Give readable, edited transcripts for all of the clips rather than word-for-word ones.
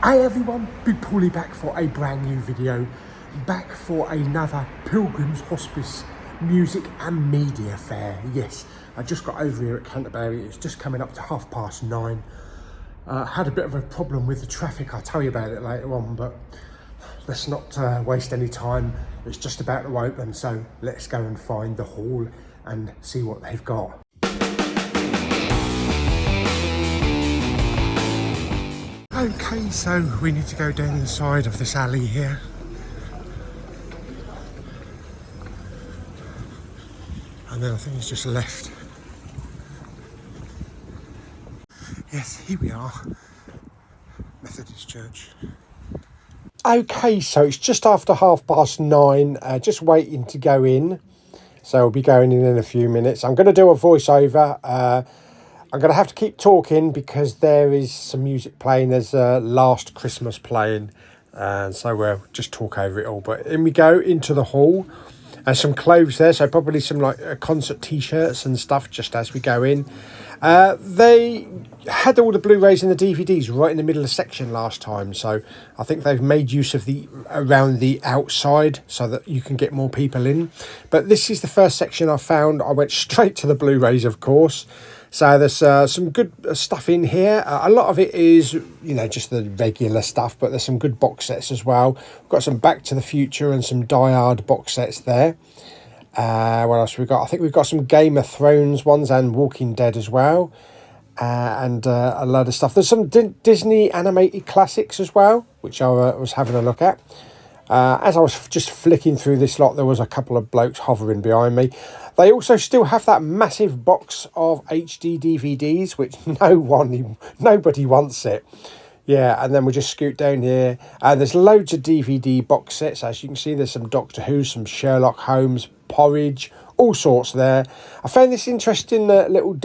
Hey everyone, Big Pauly back for a brand new video, back for another Pilgrims Hospice music and media fair. Yes, I just got over here at Canterbury, it's just coming up to 9:30. Had a bit of a problem with the traffic, I'll tell you about it later on, but let's not waste any time. It's just about to open, so let's go and find the hall and see what they've got. Okay, so we need to go down the side of this alley here. And then I think it's just left. Yes, here we are. Methodist Church. Okay, so it's just after 9:30, just waiting to go in. So we'll be going in a few minutes. I'm going to do a voiceover. I'm going to have to keep talking because there is some music playing. There's Last Christmas playing. And so we'll just talk over it all. But in we go into the hall. And some clothes there. So probably some like concert t-shirts and stuff just as we go in. They had all the Blu-rays and the DVDs right in the middle of the section last time. So I think they've made use of the around the outside so that you can get more people in. But this is the first section I found. I went straight to the Blu-rays, of course. So there's some good stuff in here. A lot of it is, you know, just the regular stuff, but there's some good box sets as well. We've got some Back to the Future and some Die Hard box sets there. What else we got? I think we've got some Game of Thrones ones and Walking Dead as well. And a load of stuff. There's some Disney animated classics as well, which I was having a look at. As I was just flicking through this lot, there was a couple of blokes hovering behind me. They also still have that massive box of HD DVDs, which nobody wants it. Yeah, and then we just scoot down here. And there's loads of DVD box sets. As you can see, there's some Doctor Who, some Sherlock Holmes, Porridge, all sorts there. I found this interesting little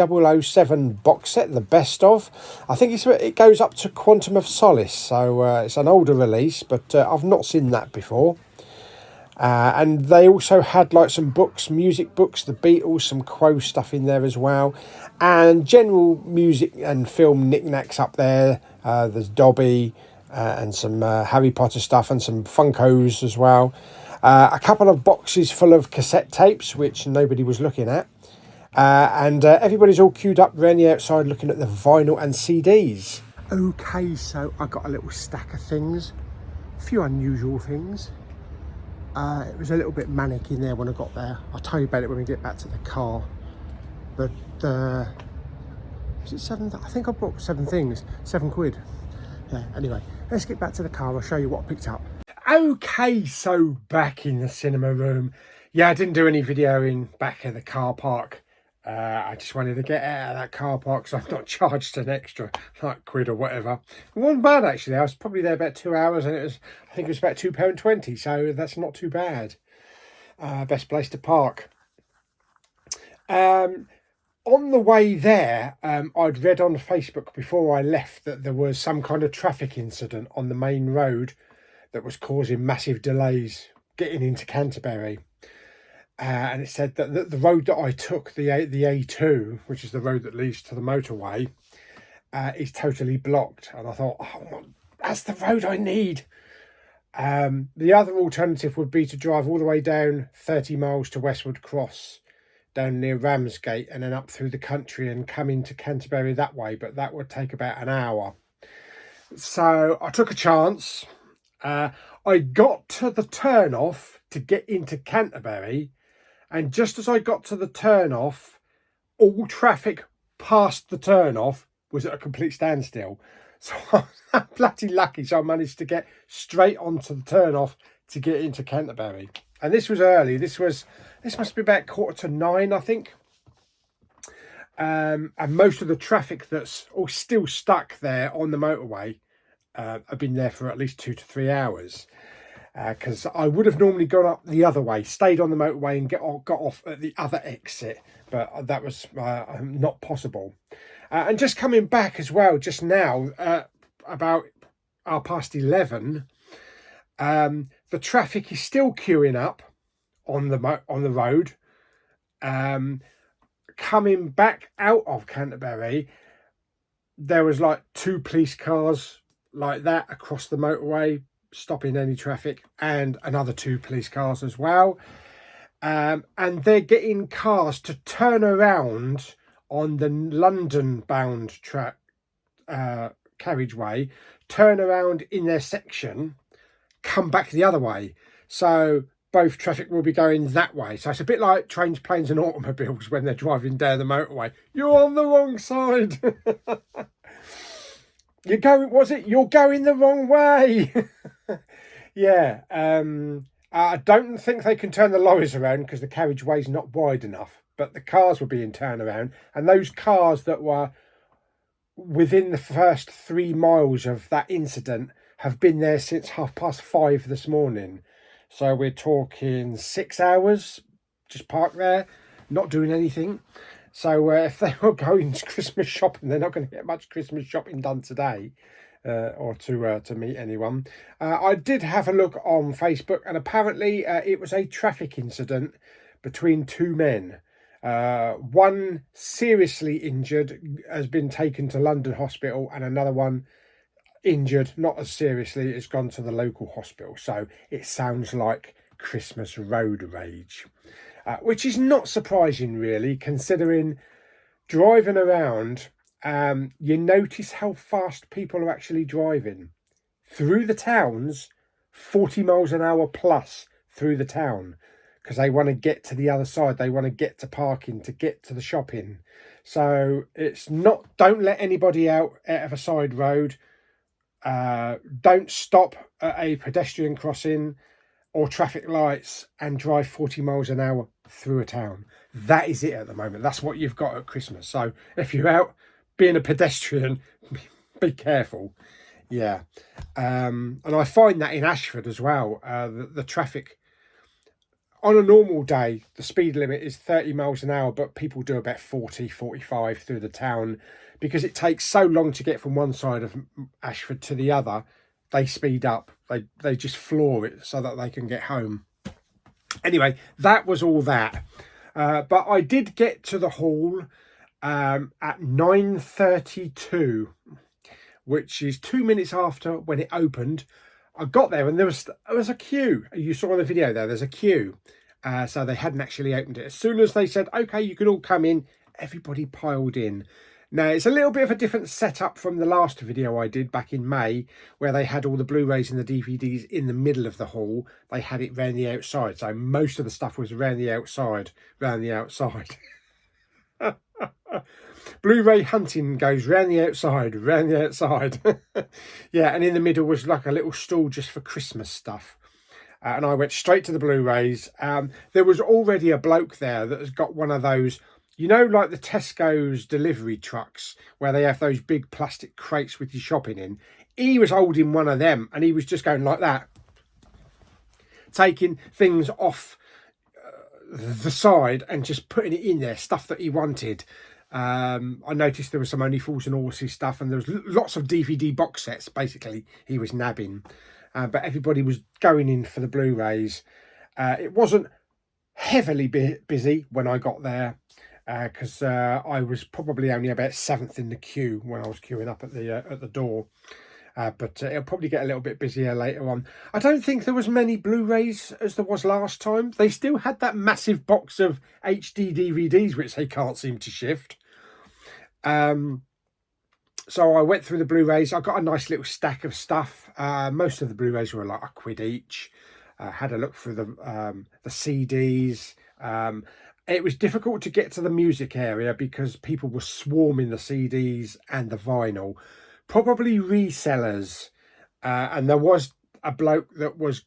007 box set, the best of. I think it goes up to Quantum of Solace, so it's an older release, but I've not seen that before. And they also had like some books, music books, the Beatles, some Quo stuff in there as well, and general music and film knickknacks up there. There's Dobby and some Harry Potter stuff and some Funkos as well. A couple of boxes full of cassette tapes, which nobody was looking at. And everybody's all queued up around the outside looking at the vinyl and CDs. Okay, so I got a little stack of things, a few unusual things. It was a little bit manic in there when I got there. I'll tell you about it when we get back to the car. But, was it 7? I think I bought 7 things, 7 quid. Yeah, anyway, let's get back to the car. I'll show you what I picked up. Okay, so back in the cinema room. Yeah, I didn't do any videoing back at the car park. I just wanted to get out of that car park so I'm not charged an extra like quid or whatever. It wasn't bad actually. I was probably there about 2 hours and I think it was about £2.20, so that's not too bad. Best place to park. On the way there, I'd read on Facebook before I left that there was some kind of traffic incident on the main road that was causing massive delays getting into Canterbury. And it said that the road that I took, the A2, which is the road that leads to the motorway, is totally blocked. And I thought, oh, that's the road I need. The other alternative would be to drive all the way down 30 miles to Westwood Cross, down near Ramsgate, and then up through the country and come into Canterbury that way. But that would take about an hour. So I took a chance. I got to the turn-off to get into Canterbury. And just as I got to the turn-off, all traffic past the turn-off was at a complete standstill. So I'm bloody lucky. So I managed to get straight onto the turn-off to get into Canterbury. And this was early. This must be about 8:45, I think. And most of the traffic that's all still stuck there on the motorway, I've been there for at least 2 to 3 hours. Because I would have normally gone up the other way, stayed on the motorway and got off at the other exit, but that was not possible. And just coming back as well, just now, about 11:30, the traffic is still queuing up on the road. Coming back out of Canterbury, there was like 2 police cars like that across the motorway, stopping any traffic, and another 2 police cars as well. And they're getting cars to turn around on the London bound carriageway, turn around in their section, come back the other way. So both traffic will be going that way. So it's a bit like trains, planes and automobiles when they're driving down the motorway. You're on the wrong side. You're going, was it? You're going the wrong way. Yeah. I don't think they can turn the lorries around because the carriageway's not wide enough. But the cars were being turned around. And those cars that were within the first 3 miles of that incident have been there since 5:30 this morning. So we're talking 6 hours just parked there, not doing anything. So if they were going Christmas shopping, they're not going to get much Christmas shopping done today, or to meet anyone. I did have a look on Facebook, and apparently it was a traffic incident between 2 men. One seriously injured has been taken to London Hospital, and another one injured, not as seriously, has gone to the local hospital. So it sounds like Christmas road rage, which is not surprising really, considering driving around, you notice how fast people are actually driving through the towns, 40 miles an hour plus through the town, because they want to get to the other side. They want to get to parking, to get to the shopping. So it's not, don't let anybody out of a side road. Don't stop at a pedestrian crossing or traffic lights and drive 40 miles an hour through a town. That is it at the moment. That's what you've got at Christmas. So if you're out being a pedestrian, be careful. Yeah. And I find that in Ashford as well. The traffic on a normal day, the speed limit is 30 miles an hour, but people do about 40, 45 through the town because it takes so long to get from one side of Ashford to the other. They speed up. They just floor it so that they can get home. Anyway, that was all that. But I did get to the hall at 9:32, which is 2 minutes after when it opened. I got there and there was a queue. You saw in the video there's a queue. So they hadn't actually opened it. As soon as they said, okay, you can all come in, everybody piled in. Now, it's a little bit of a different setup from the last video I did back in May, where they had all the Blu-rays and the DVDs in the middle of the hall. They had it round the outside. So most of the stuff was round the outside, Blu-ray hunting goes round the outside. Yeah, and in the middle was like a little stall just for Christmas stuff. And I went straight to the Blu-rays. There was already a bloke there that has got one of those, you know, like the Tesco's delivery trucks where they have those big plastic crates with your shopping in. He was holding one of them and he was just going like that, taking things off the side and just putting it in there, stuff that he wanted. I noticed there was some Only Fools and Horses stuff, and there was lots of DVD box sets basically he was nabbing. But everybody was going in for the Blu-rays. It wasn't heavily busy when I got there, because I was probably only about 7th in the queue when I was queuing up at the door. But it'll probably get a little bit busier later on. I don't think there was many Blu-rays as there was last time. They still had that massive box of HD DVDs, which they can't seem to shift. So I went through the Blu-rays. I got a nice little stack of stuff. Most of the Blu-rays were like £1 each. Had a look through the CDs. It was difficult to get to the music area because people were swarming the CDs and the vinyl. Probably resellers. And there was a bloke that was...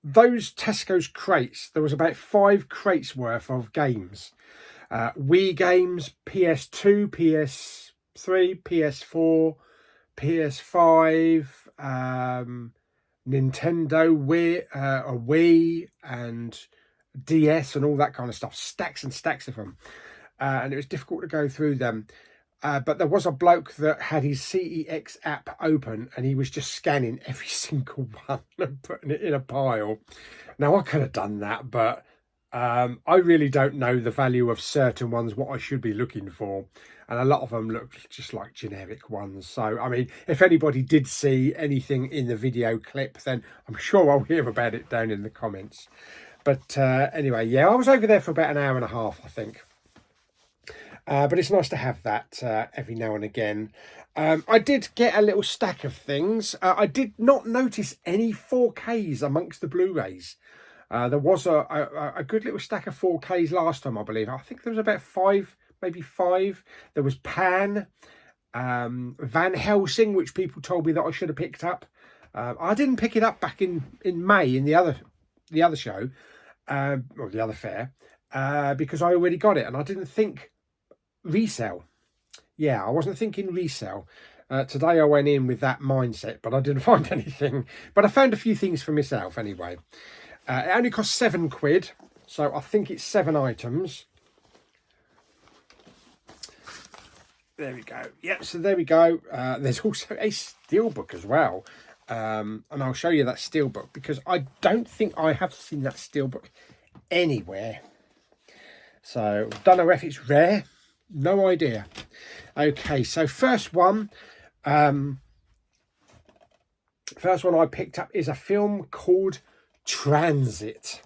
Those Tesco's crates, there was about 5 crates worth of games. Wii games, PS2, PS3, PS4, PS5, Nintendo, Wii, and DS and all that kind of stuff. Stacks and stacks of them. And it was difficult to go through them. But there was a bloke that had his CEX app open and he was just scanning every single one and putting it in a pile. Now, I could have done that, but I really don't know the value of certain ones, what I should be looking for. And a lot of them look just like generic ones. So, I mean, if anybody did see anything in the video clip, then I'm sure I'll hear about it down in the comments. But anyway, yeah, I was over there for about an hour and a half, I think. But it's nice to have that every now and again. I did get a little stack of things. I did not notice any 4Ks amongst the Blu-rays. There was a good little stack of 4Ks last time, I believe. I think there was about 5, maybe 5. There was Pan, Van Helsing, which people told me that I should have picked up. I didn't pick it up back in May in the other show, or the other fair, because I already got it, and I didn't think resale. Yeah, I wasn't thinking resale. Today I went in with that mindset, but I didn't find anything. But I found a few things for myself anyway. It only cost £7, so I think it's 7 items. There we go. Yep, so there we go. There's also a steelbook as well. And I'll show you that steelbook because I don't think I have seen that steelbook anywhere. So, don't know if it's rare. No idea. Okay, so first one I picked up is a film called Transit.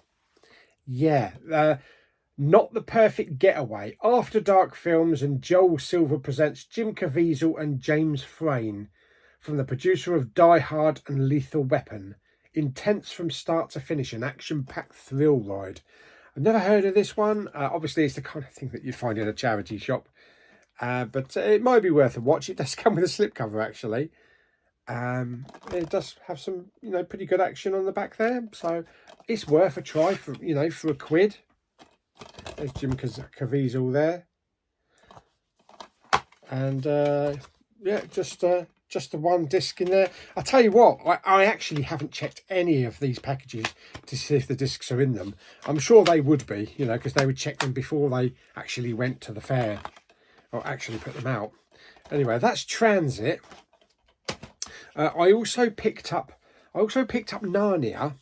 Yeah, Not the Perfect Getaway. After Dark Films and Joel Silver presents Jim Caviezel and James Frain from the producer of Die Hard and Lethal Weapon. Intense from start to finish, an action-packed thrill ride. I've never heard of this one. Obviously, it's the kind of thing that you'd find in a charity shop. But it might be worth a watch. It does come with a slipcover, actually. It does have some, pretty good action on the back there. So it's worth a try for, for £1. There's Jim Caviezel there. And, yeah, just the one disc in there. I'll tell you what, I actually haven't checked any of these packages to see if the discs are in them. I'm sure they would be, because they would check them before they actually went to the fair or actually put them out. Anyway, that's Transit. I also picked up Narnia,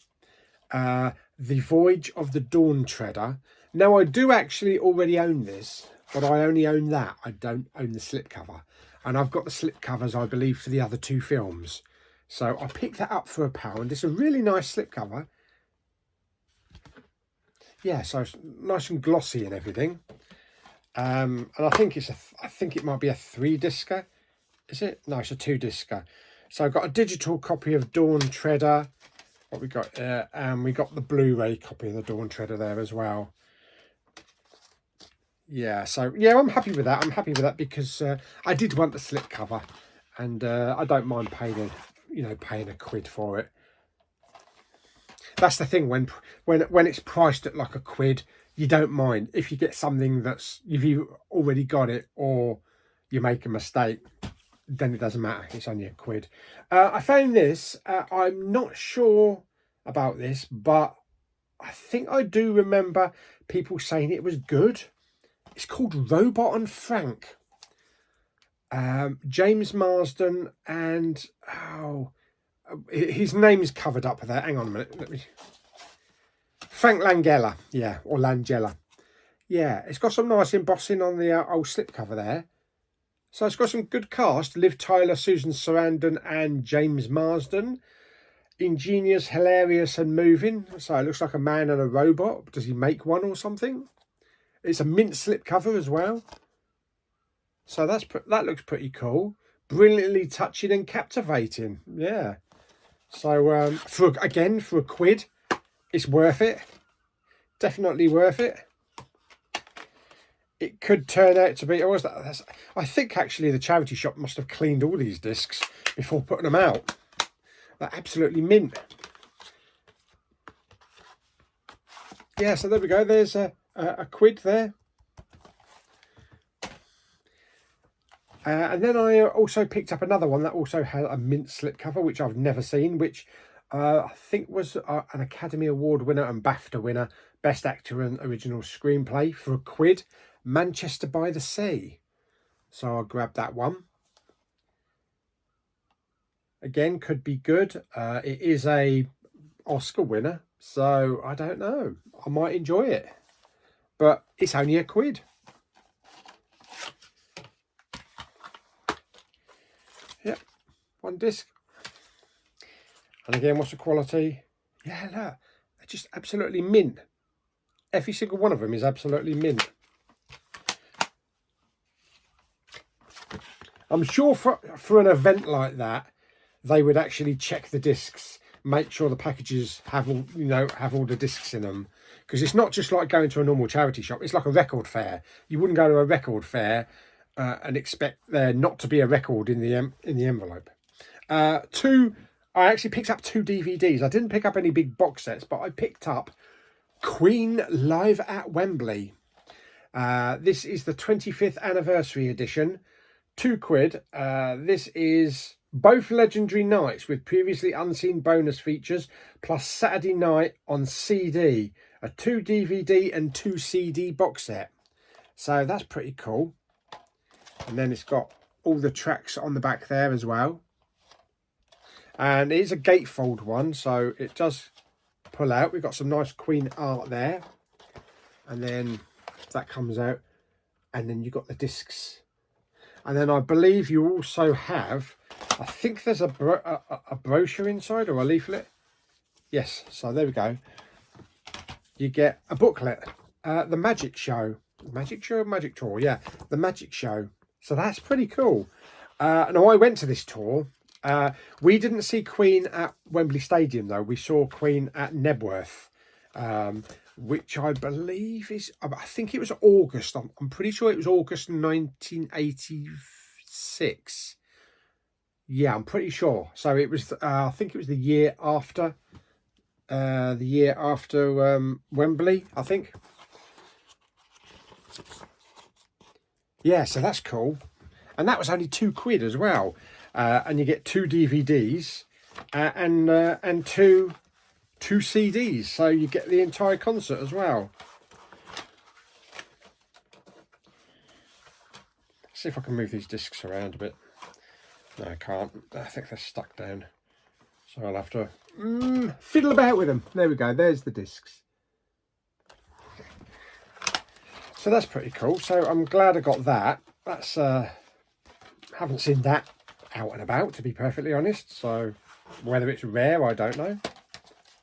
The Voyage of the Dawn Treader. Now, I do actually already own this, but I only own that. I don't own the slipcover. And I've got the slipcovers, I believe, for the other 2 films. So I picked that up for £1. It's a really nice slipcover. Yeah, so it's nice and glossy and everything. And I think it might be a 3-discer. Is it? No, it's a 2-discer. So I've got a digital copy of Dawn Treader. What we got here, and we got the Blu-ray copy of the Dawn Treader there as well. Yeah, so yeah, I'm happy with that. I'm happy with that because I did want the slipcover, and I don't mind paying paying £1 for it. That's the thing, when it's priced at like £1, you don't mind if you get something that's you've already got it or you make a mistake. Then it doesn't matter. It's only £1. I found this. I'm not sure about this, but I think I do remember people saying it was good. It's called Robot and Frank. James Marsden and his name's covered up there. Hang on a minute. Frank Langella, yeah, or Langella. Yeah, it's got some nice embossing on the old slipcover there. So it's got some good cast. Liv Tyler, Susan Sarandon and James Marsden. Ingenious, hilarious and moving. So it looks like a man and a robot. Does he make one or something? It's a mint slipcover as well. So that looks pretty cool. Brilliantly touching and captivating. Yeah. So for £1, it's worth it. Definitely worth it. It could turn out to be. I think actually the charity shop must have cleaned all these discs before putting them out. They're absolutely mint. Yeah, so there we go. There's a £1 there. And then I also picked up another one that also had a mint slipcover, which I've never seen, which I think was an Academy Award winner and BAFTA winner, Best Actor and Original Screenplay for £1. Manchester by the Sea. So I grabbed that one. Again, could be good. It is a Oscar winner, So I don't know. I might enjoy it. But it's only £1. Yep, 1 disc. And again, what's the quality? Yeah, look, they're just absolutely mint. Every single one of them is absolutely mint. I'm sure for an event like that, they would actually check the discs, make sure the packages have all, have all the discs in them. Because it's not just like going to a normal charity shop. It's like a record fair. You wouldn't go to a record fair and expect there not to be a record in the envelope. I actually picked up 2 DVDs. I didn't pick up any big box sets, but I picked up Queen Live at Wembley. This is the 25th anniversary edition. £2. This is both legendary nights with previously unseen bonus features, plus Saturday night on CD. A 2 DVD and 2 CD box set. So that's pretty cool. And then it's got all the tracks on the back there as well. And it is a gatefold one, so it does pull out. We've got some nice Queen art there. And then that comes out. And then you've got the discs. And then I believe you also have, I think there's a brochure inside or a leaflet. Yes, so there we go. You get a booklet. The Magic Show. Magic Show? Magic Tour, yeah. The Magic Show. So that's pretty cool. Now, I went to this tour. We didn't see Queen at Wembley Stadium, though. We saw Queen at Nebworth, which I believe is, I think it was August. I'm pretty sure it was August 1986. Yeah, I'm pretty sure. So it was, I think it was the year after Wembley, I think. Yeah, so that's cool. And that was only £2 as well. And you get 2 DVDs and two CDs, so you get the entire concert as well. Let's see if I can move these discs around a bit. No, I can't. I think they're stuck down, so I'll have to fiddle about with them. There we go. There's the discs. So that's pretty cool. So I'm glad I got that. That's haven't seen that out and about, to be perfectly honest. So whether it's rare, I don't know.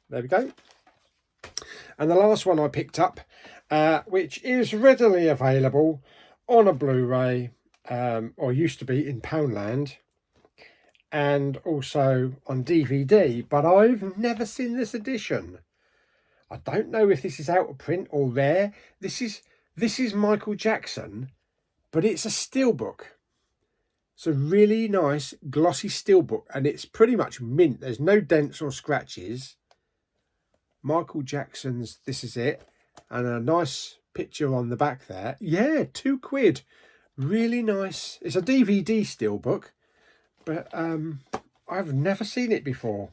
There we go. And the last one I picked up, which is readily available on a Blu-ray, or used to be in Poundland, and also on DVD, but I've never seen this edition. I don't know if this is out of print or rare. This is Michael Jackson, but it's a steelbook. It's a really nice glossy steelbook, and it's pretty much mint. There's no dents or scratches. Michael Jackson's, this is it, and a nice picture on the back there. Yeah, £2. Really nice. It's a DVD steelbook, but I've never seen it before.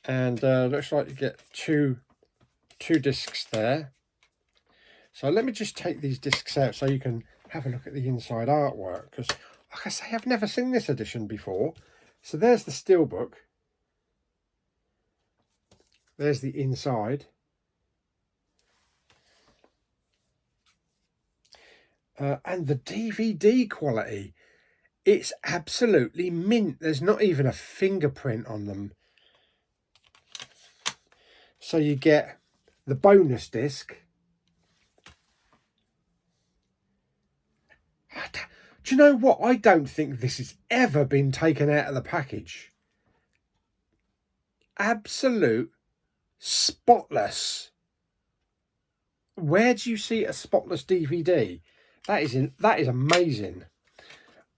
And looks like you get two discs there. So let me just take these discs out so you can have a look at the inside artwork, because like I say, I've never seen this edition before. So there's the steelbook. There's the inside. And the DVD quality, it's absolutely mint. There's not even a fingerprint on them. So you get the bonus disc. Do you know what? I don't think this has ever been taken out of the package. Absolute spotless. Where do you see a spotless DVD? That is amazing.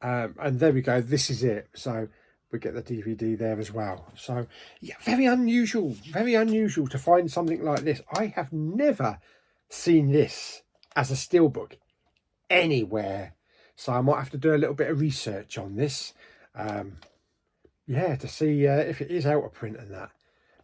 And there we go. This is it. So we get the DVD there as well. So yeah, very unusual to find something like this. I have never seen this as a steelbook anywhere. So I might have to do a little bit of research on this. Yeah, to see if it is out of print and that.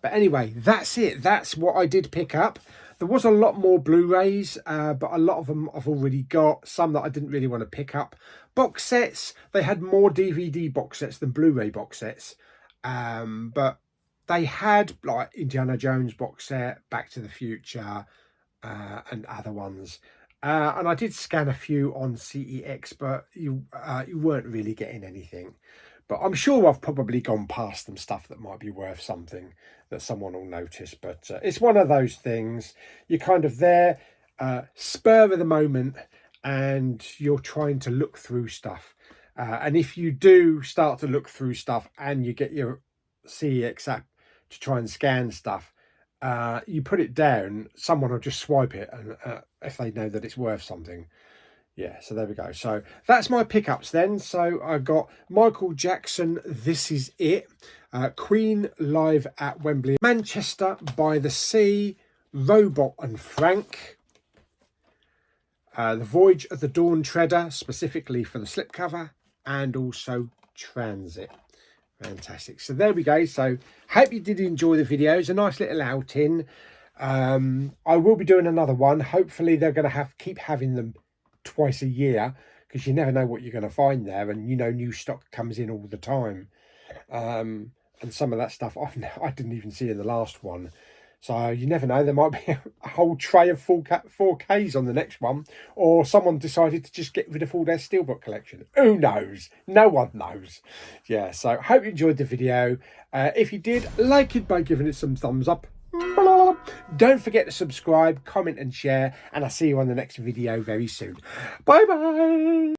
But anyway, that's it. That's what I did pick up. There was a lot more Blu-rays, but a lot of them I've already got. Some that I didn't really want to pick up. Box sets, they had more DVD box sets than Blu-ray box sets. But they had like Indiana Jones box set, Back to the Future, and other ones. And I did scan a few on CEX, but you weren't really getting anything. But I'm sure I've probably gone past some stuff that might be worth something that someone will notice. But it's one of those things. You're kind of there, spur of the moment, and you're trying to look through stuff. And if you do start to look through stuff and you get your CEX app to try and scan stuff, you put it down, someone will just swipe it, and if they know that it's worth something. Yeah, so there we go. So that's my pickups then. So I got Michael Jackson, This Is It, Queen live at Wembley, Manchester by the Sea, Robot and Frank, The Voyage of the Dawn Treader, specifically for the slipcover, and also Transit. Fantastic. So there we go. So hope you did enjoy the video. It's a nice little outing. I will be doing another one. Hopefully they're going to keep having them twice a year, because you never know what you're going to find there, and you know, new stock comes in all the time. And some of that stuff I didn't even see in the last one. So you never know, there might be a whole tray of 4Ks on the next one, or someone decided to just get rid of all their Steelbook collection. Who knows? No one knows. Yeah, so hope you enjoyed the video. If you did, like it by giving it some thumbs up. Don't forget to subscribe, comment and share, and I'll see you on the next video very soon. Bye bye.